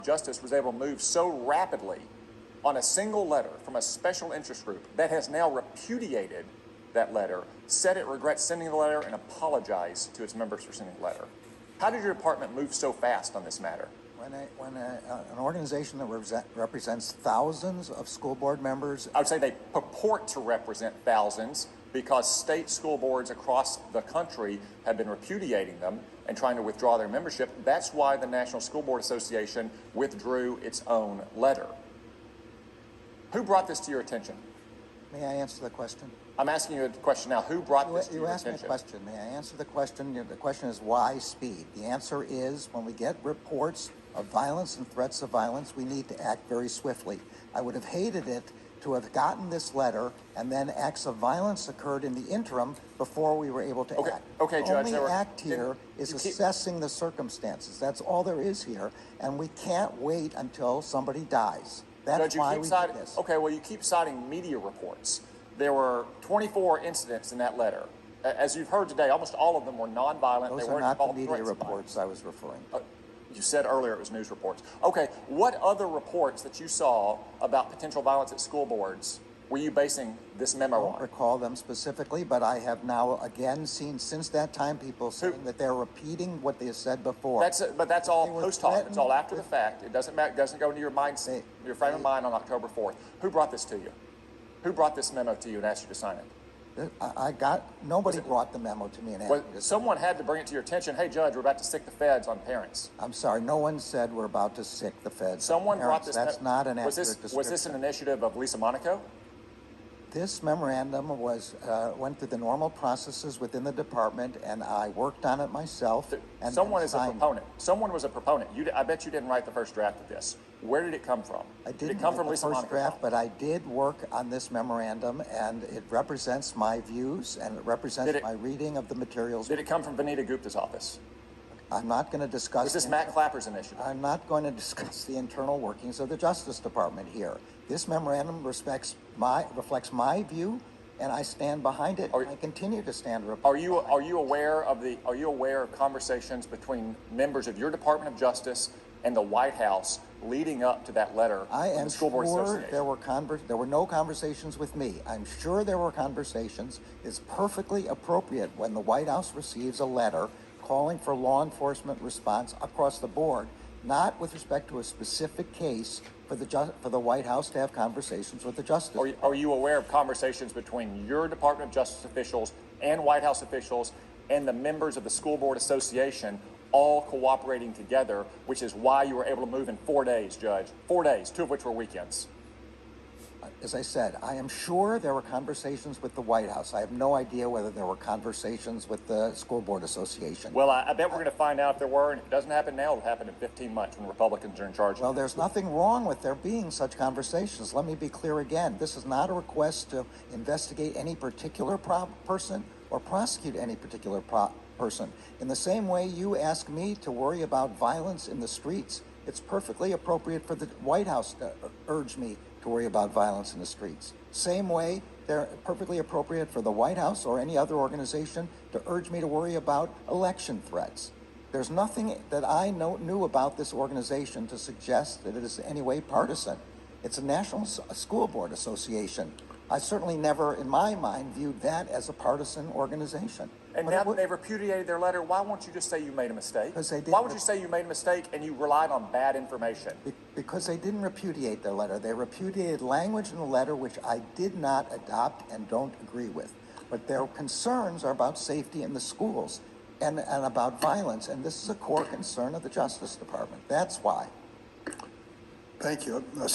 Justice was able to move so rapidly on a single letter from a special interest group that has now repudiated that letter, said it regrets sending the letter, and apologized to its members for sending the letter. How did your department move so fast on this matter? When an organization that represents thousands of school board members... I would say they purport to represent thousands because state school boards across the country have been repudiating them and trying to withdraw their membership. That's why the National School Board Association withdrew its own letter. Who brought this to your attention? May I answer the question? I'm asking you a question now. Who brought this to your attention? You asked me a question. May I answer the question? The question is why speed? The answer is when we get reports of violence and threats of violence, we need to act very swiftly. I would have hated it to have gotten this letter and then acts of violence occurred in the interim before we were able to act. Okay, Judge. The only act here is assessing the circumstances. That's all there is here, and we can't wait until somebody dies. That's why we did this. Okay, well, you keep citing media reports. There were 24 incidents in that letter. As you've heard today, almost all of them were nonviolent. Those are not the media reports I was referring to. You said earlier it was news reports. Okay, what other reports that you saw about potential violence at school boards were you basing this memo on? I don't recall them specifically, but I have now again seen since that time people saying that they're repeating what they have said before. But that's all post hoc. It's all after the fact. It doesn't matter. It doesn't go into your mindset, your frame of mind on October 4th. Who brought this to you? Who brought this memo to you and asked you to sign it? Nobody brought the memo to me and asked me to sign it. Someone had to bring it to your attention. Hey, Judge, we're about to sick the feds on parents. I'm sorry, no one said we're about to sick the feds. Someone brought this. That's not an accurate description. Was this an initiative of Lisa Monaco? This memorandum went through the normal processes within the department, and I worked on it myself. And someone is a proponent. Someone was a proponent. I bet you didn't write the first draft of this. Where did it come from? I didn't did it come from write Lisa the first Monaco? Draft, but I did work on this memorandum, and it represents my views, and it represents my reading of the materials. Did it come from Vanita Gupta's office? I'm not going to discuss... Was this Matt Clapper's initiative? I'm not going to discuss the internal workings of the Justice Department here. This memorandum reflects my view, and I stand behind it. I continue to stand behind it. Are you aware of conversations between members of your Department of Justice and the White House leading up to that letter from the School Board Association? There were no conversations with me. I'm sure there were conversations. It's perfectly appropriate when the White House receives a letter calling for law enforcement response across the board, not with respect to a specific case, for the White House to have conversations with the Justice Department. Are you aware of conversations between your Department of Justice officials and White House officials and the members of the School Board Association all cooperating together, which is why you were able to move in 4 days, Judge? 4 days, 2 of which were weekends. As I said, I am sure there were conversations with the White House. I have no idea whether there were conversations with the School Board Association. Well, I bet we're going to find out if there were, and if it doesn't happen now, it'll happen in 15 months when Republicans are in charge. Well, there's nothing wrong with there being such conversations. Let me be clear again. This is not a request to investigate any particular person or prosecute any particular person. In the same way you ask me to worry about violence in the streets, it's perfectly appropriate for the White House to urge me to worry about violence in the streets. Same way, they're perfectly appropriate for the White House or any other organization to urge me to worry about election threats. There's nothing that I knew about this organization to suggest that it is in any way partisan. It's a National School Board Association. I certainly never, in my mind, viewed that as a partisan organization. And now that they've repudiated their letter, why won't you just say you made a mistake? Because they didn't. Why would you say you made a mistake and you relied on bad information? Because they didn't repudiate their letter. They repudiated language in the letter which I did not adopt and don't agree with. But their concerns are about safety in the schools and about violence, and this is a core concern of the Justice Department. That's why. Thank you.